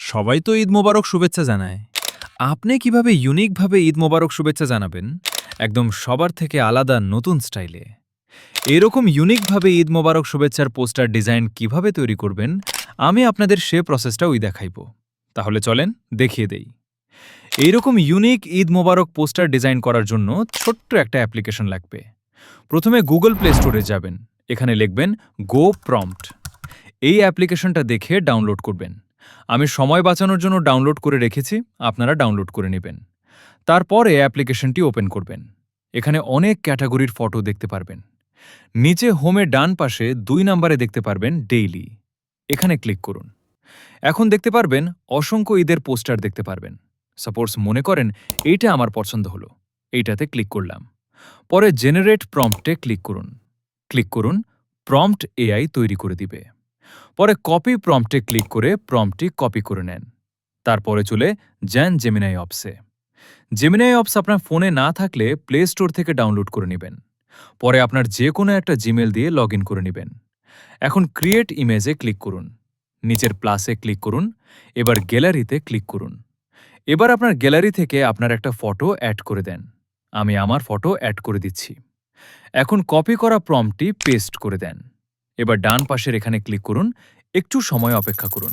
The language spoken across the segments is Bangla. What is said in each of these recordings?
সবাই তো ঈদ মোবারক শুভেচ্ছা জানায়। আপনি কিভাবে ইউনিকভাবে ঈদ মোবারক শুভেচ্ছা জানাবেন? একদম সবার থেকে আলাদা নতুন স্টাইলে। এরকম ইউনিকভাবে ঈদ মোবারক শুভেচ্ছার পোস্টার ডিজাইন কিভাবে তৈরি করবেন, আমি আপনাদের সে প্রসেসটাই দেখাইব। তাহলে চলেন দেখিয়ে দেই। এইরকম ইউনিক ঈদ মোবারক পোস্টার ডিজাইন করার জন্য ছোট্ট একটা অ্যাপ্লিকেশন লাগবে। প্রথমে গুগল প্লে স্টোরে যাবেন। এখানে লিখবেন গো প্রম্পট। এই অ্যাপ্লিকেশনটা দেখে ডাউনলোড করবেন। আমি সময় বাঁচানোর জন্য ডাউনলোড করে রেখেছি, আপনারা ডাউনলোড করে নেবেন। তারপরে অ্যাপ্লিকেশনটি ওপেন করবেন। এখানে অনেক ক্যাটাগরির ফটো দেখতে পারবেন। নিচে হোমে ডান পাশে ২ নম্বরে দেখতে পারবেন ডেইলি। এখানে ক্লিক করুন। এখন দেখতে পারবেন অসংখ্য ঈদের পোস্টার দেখতে পারবেন। সাপোজ মনে করেন এইটা আমার পছন্দ হলো, এইটাতে ক্লিক করলাম। পরে জেনারেট প্রম্পটে ক্লিক করুন। ক্লিক করুন, প্রম্পট এআই তৈরি করে দিবে। পরে কপি প্রম্পটে ক্লিক করে প্রম্পটটি কপি করে নেন। তারপরে চলে যান জেমিনাই অপসে। জেমিনাই অপস আপনার ফোনে না থাকলে প্লে স্টোর থেকে ডাউনলোড করে নেবেন। পরে আপনার যে কোনো একটা জিমেল দিয়ে লগ ইন করে নেবেন। এখন ক্রিয়েট ইমেজে ক্লিক করুন। নিচের প্লাসে ক্লিক করুন। এবার গ্যালারিতে ক্লিক করুন। এবার আপনার গ্যালারি থেকে আপনার একটা ফটো অ্যাড করে দেন। আমি আমার ফটো অ্যাড করে দিচ্ছি। এখন কপি করা প্রম্পটটি পেস্ট করে দেন। এবার ডান পাশের এখানে ক্লিক করুন, একটু সময় অপেক্ষা করুন।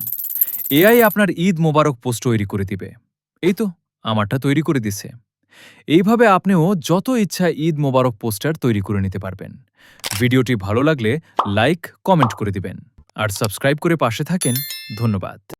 এআই আপনার ঈদ মোবারক পোস্ট তৈরি করে দিবে। এই তো আমারটা তৈরি করে দিছে। এইভাবে আপনিও যত ইচ্ছা ঈদ মোবারক পোস্টার তৈরি করে নিতে পারবেন। ভিডিওটি ভালো লাগলে লাইক, কমেন্ট করে দিবেন। আর সাবস্ক্রাইব করে পাশে থাকেন। ধন্যবাদ।